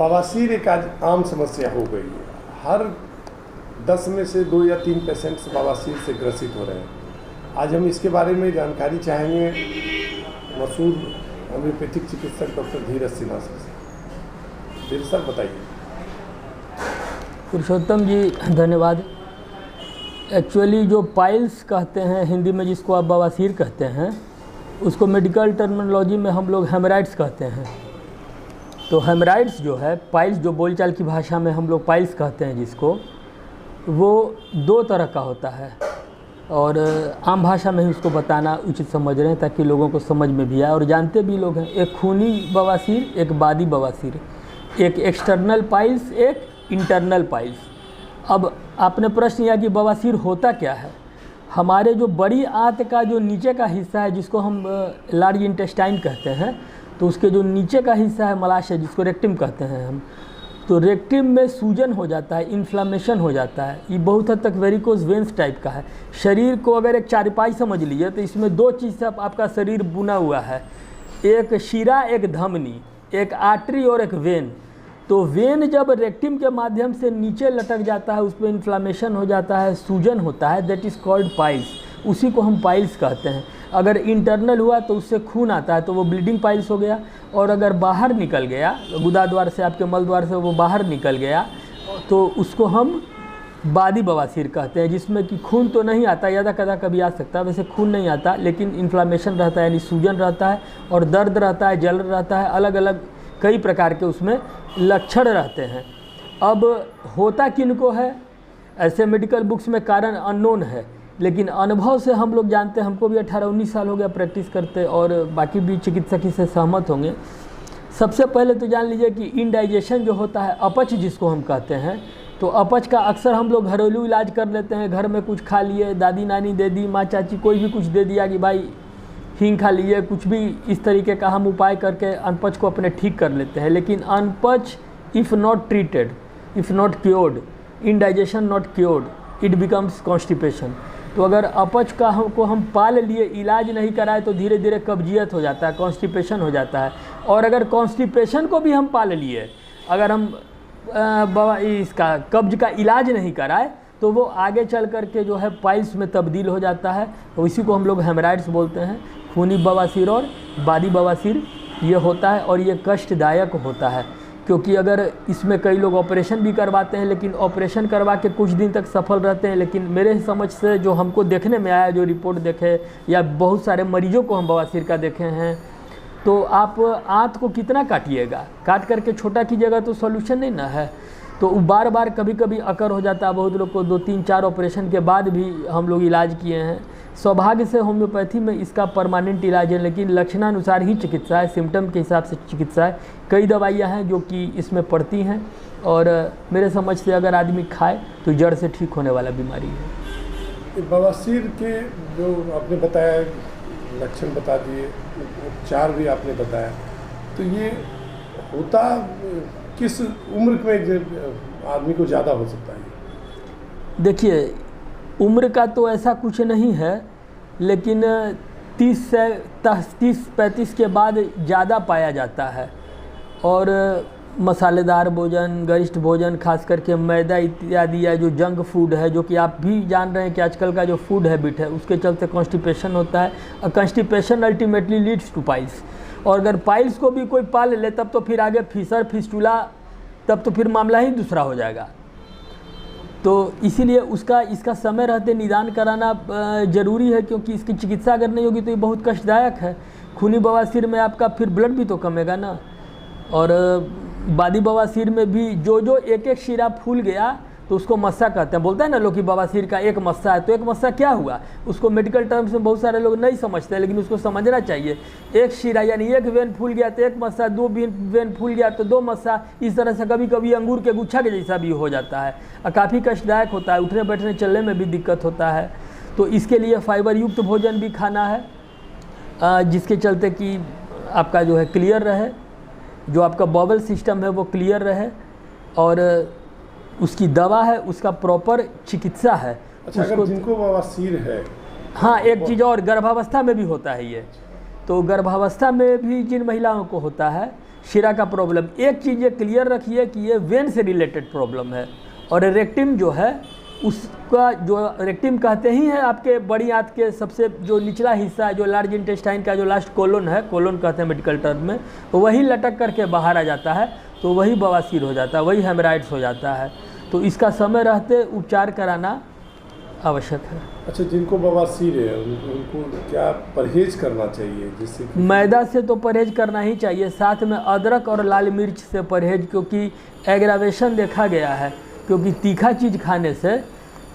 बवासीर एक आज आम समस्या हो गई है। हर 10 में से 2 या 3 पेशेंट्स बवासीर से ग्रसित हो रहे हैं। आज हम इसके बारे में जानकारी चाहेंगे मशहूर होम्योपैथिक चिकित्सक डॉक्टर धीरज सिन्हा से। धीरज सर बताइए। पुरुषोत्तम जी धन्यवाद। एक्चुअली जो पाइल्स कहते हैं हिंदी में, जिसको आप बवासीर कहते हैं, उसको मेडिकल टर्मिनोलॉजी में हम लोग हेमराइड्स कहते हैं। तो हेमराइड्स जो है, पाइल्स जो बोलचाल की भाषा में हम लोग पाइल्स कहते हैं जिसको, वो 2 तरह का होता है और आम भाषा में ही उसको बताना उचित समझ रहे हैं ताकि लोगों को समझ में भी आए और जानते भी लोग हैं। एक खूनी बवासीर, एक बादी बवासीर, एक एक्सटर्नल पाइल्स, एक इंटरनल पाइल्स। अब आपने प्रश्न किया कि बवासीर होता क्या है। हमारे जो बड़ी आंत का जो नीचे का हिस्सा है जिसको हम लार्ज इंटेस्टाइन कहते हैं, तो उसके जो नीचे का हिस्सा है मलाशय, जिसको रेक्टिम कहते हैं हम, तो रेक्टिम में सूजन हो जाता है, इन्फ्लामेशन हो जाता है। ये बहुत हद तक वेरिकोज वेंस टाइप का है। शरीर को अगर एक चारपाई समझ लीजिए तो इसमें 2 चीज़ से आपका शरीर बुना हुआ है, एक शिरा, एक धमनी, एक आर्टरी और एक वेन। तो वेन जब रेक्टिम के माध्यम से नीचे लटक जाता है, उस पर इन्फ्लामेशन हो जाता है, सूजन होता है, दैट इज़ कॉल्ड पाइल्स। उसी को हम पाइल्स कहते हैं। अगर इंटरनल हुआ तो उससे खून आता है तो वो ब्लीडिंग पाइल्स हो गया, और अगर बाहर निकल गया, गुदा द्वार से, आपके मल द्वार से वो बाहर निकल गया, तो उसको हम बादी बवासीर कहते हैं, जिसमें कि खून तो नहीं आता, यदा कदा कभी आ सकता है, वैसे खून नहीं आता, लेकिन इन्फ्लामेशन रहता है, यानी सूजन रहता है और दर्द रहता है, जलन रहता है, अलग अलग कई प्रकार के उसमें लक्षण रहते हैं। अब होता किनको है, ऐसे मेडिकल बुक्स में कारण अननोन है, लेकिन अनुभव से हम लोग जानते हैं। हमको भी 18-19 साल हो गया प्रैक्टिस करते, और बाकी भी चिकित्सक इससे सहमत होंगे। सबसे पहले तो जान लीजिए कि इंडाइजेशन जो होता है, अपच जिसको हम कहते हैं, तो अपच का अक्सर हम लोग घरेलू इलाज कर लेते हैं। घर में कुछ खा लिए, दादी नानी दे दी, माँ चाची कोई भी कुछ दे दिया कि भाई हींग खा लिए, कुछ भी इस तरीके का हम उपाय करके अनपच को अपने ठीक कर लेते हैं। लेकिन अनपच if not treated, if not cured, indigestion not cured, it becomes constipation. तो अगर अपच का को हम पाल लिए, इलाज नहीं कराए, तो धीरे धीरे कब्जियत हो जाता है, कॉन्स्टिपेशन हो जाता है। और अगर कॉन्स्टिपेशन को भी हम पाल लिए, अगर हम इसका कब्ज का इलाज नहीं कराए, तो वो आगे चल कर के जो है पाइल्स में तब्दील हो जाता है। तो इसी को हम लोग हेमराइड्स बोलते हैं। खूनी बवासीर और बादी बवासीर ये होता है, और ये कष्टदायक होता है, क्योंकि अगर इसमें कई लोग ऑपरेशन भी करवाते हैं, लेकिन ऑपरेशन करवा के कुछ दिन तक सफल रहते हैं। लेकिन मेरे समझ से जो हमको देखने में आया, जो रिपोर्ट देखे, या बहुत सारे मरीजों को हम बवासीर का देखे हैं, तो आप आंत को कितना काटिएगा, काट करके छोटा कीजिएगा तो सॉल्यूशन नहीं ना है। तो बार बार कभी कभी अकर हो जाता है। बहुत लोग को 2-3-4 ऑपरेशन के बाद भी हम लोग इलाज किए हैं। सौभाग्य से होम्योपैथी में इसका परमानेंट इलाज है, लेकिन लक्षणानुसार ही चिकित्सा है, सिम्टम के हिसाब से चिकित्सा है। कई दवाइयाँ हैं जो कि इसमें पड़ती हैं, और मेरे समझ से अगर आदमी खाए तो जड़ से ठीक होने वाला बीमारी है। बवासीर के जो आपने बताया, लक्षण बता दिए, उपचार भी आपने बताया, तो ये होता किस उम्र में आदमी को ज़्यादा हो सकता है? देखिए, उम्र का तो ऐसा कुछ नहीं है, लेकिन 30 से 35 के बाद ज़्यादा पाया जाता है। और मसालेदार भोजन, गरिष्ठ भोजन, खास करके मैदा इत्यादि, या जो जंक फूड है, जो कि आप भी जान रहे हैं कि आजकल का जो फूड हैबिट है, उसके चलते कॉन्स्टिपेशन होता है, और constipation ultimately leads two piles. और अगर पाइल्स को भी कोई पाल ले, तब तो फिर आगे फिशर, फिस्टुला, तब तो फिर मामला ही दूसरा हो जाएगा। तो इसीलिए इसका समय रहते निदान कराना ज़रूरी है, क्योंकि इसकी चिकित्सा अगर नहीं होगी तो ये बहुत कष्टदायक है। खूनी बवासीर में आपका फिर ब्लड भी तो कमेगा ना, और बादी बवासीर में भी जो एक शिरा फूल गया तो उसको मस्सा कहते हैं। बोलते हैं ना लोग कि बवासीर का एक मस्सा है, तो एक मस्सा क्या हुआ, उसको मेडिकल टर्म्स में बहुत सारे लोग नहीं समझते हैं, लेकिन उसको समझना चाहिए। एक शिरा यानी एक वेन फूल गया तो एक मस्सा, 2 वेन फूल गया तो 2 मस्सा, इस तरह से कभी कभी अंगूर के गुच्छा के जैसा भी हो जाता है, और काफ़ी कष्टदायक होता है। उठने बैठने चलने में भी दिक्कत होता है। तो इसके लिए फाइबर युक्त भोजन भी खाना है, जिसके चलते कि आपका जो है क्लियर रहे, जो आपका बॉवल सिस्टम है वो क्लियर रहे, और उसकी दवा है, उसका प्रॉपर चिकित्सा है। अच्छा, अगर जिनको बवासीर है, हाँ, एक चीज़ और, गर्भावस्था में भी होता है ये। तो गर्भावस्था में भी जिन महिलाओं को होता है, शिरा का प्रॉब्लम, एक चीज़ ये क्लियर रखिए कि ये वेन से रिलेटेड प्रॉब्लम है। और रेक्टिम जो है उसका, जो रेक्टिम कहते ही हैं आपके बड़ी आंत के सबसे जो निचला हिस्सा है, जो लार्ज इंटेस्टाइन का जो लास्ट कोलन है, कोलन कहते हैं मेडिकल टर्म में, तो वही लटक करके बाहर आ जाता है, तो वही बवासीर हो जाता है, वही हेमराइड्स हो जाता है। तो इसका समय रहते उपचार कराना आवश्यक है। अच्छा, जिनको बवासीर है उनको क्या परहेज करना चाहिए? जिससे मैदा से तो परहेज करना ही चाहिए, साथ में अदरक और लाल मिर्च से परहेज, क्योंकि एग्रावेशन देखा गया है, क्योंकि तीखा चीज़ खाने से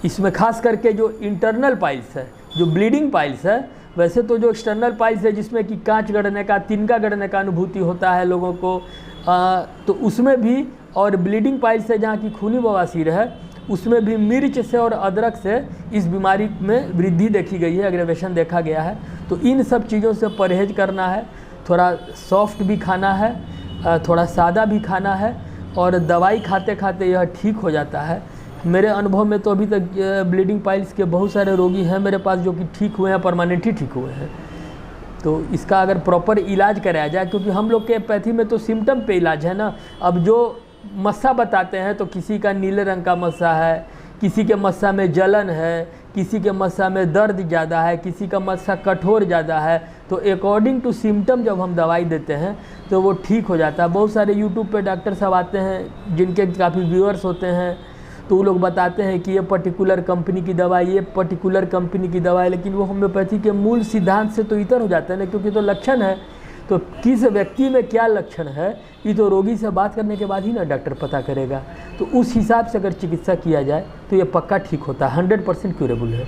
इसमें खास करके जो इंटरनल पाइल्स है, जो ब्लीडिंग पाइल्स है, वैसे तो जो एक्सटर्नल पाइल्स है जिसमें कि कांच गड़ने का, तिनका गड़ने का अनुभूति होता है लोगों को, तो उसमें भी, और ब्लीडिंग पाइल्स है जहाँ की खूनी बवासीर है, उसमें भी मिर्च से और अदरक से इस बीमारी में वृद्धि देखी गई है, एग्रेवेशन देखा गया है। तो इन सब चीज़ों से परहेज करना है, थोड़ा सॉफ्ट भी खाना है, थोड़ा सादा भी खाना है, और दवाई खाते खाते यह ठीक हो जाता है। मेरे अनुभव में तो अभी तक ब्लीडिंग पाइल्स के बहुत सारे रोगी हैं मेरे पास जो कि ठीक हुए हैं, परमानेंटली ठीक हुए हैं। तो इसका अगर प्रॉपर इलाज कराया जाए, क्योंकि हम लोग के एलोपैथी में तो सिम्टम पे इलाज है ना। अब जो मस्सा बताते हैं तो किसी का नीले रंग का मस्सा है, किसी के मस्सा में जलन है, किसी के मस्सा में दर्द ज़्यादा है, किसी का मस्सा कठोर ज़्यादा है, तो अकॉर्डिंग टू सिम्टम जब हम दवाई देते हैं तो वो ठीक हो जाता है। बहुत सारे यूट्यूब पे डॉक्टर सब आते हैं जिनके काफ़ी व्यूअर्स होते हैं, तो वो लोग बताते हैं कि ये पर्टिकुलर कंपनी की दवाई, ये पर्टिकुलर कंपनी की दवाई, लेकिन वो होम्योपैथी के मूल सिद्धांत से तो इतर हो जाते हैं ना, क्योंकि तो लक्षण है। तो किस व्यक्ति में क्या लक्षण है ये तो रोगी से बात करने के बाद ही ना डॉक्टर पता करेगा। तो उस हिसाब से अगर चिकित्सा किया जाए तो ये पक्का ठीक होता है, 100% क्यूरेबल है।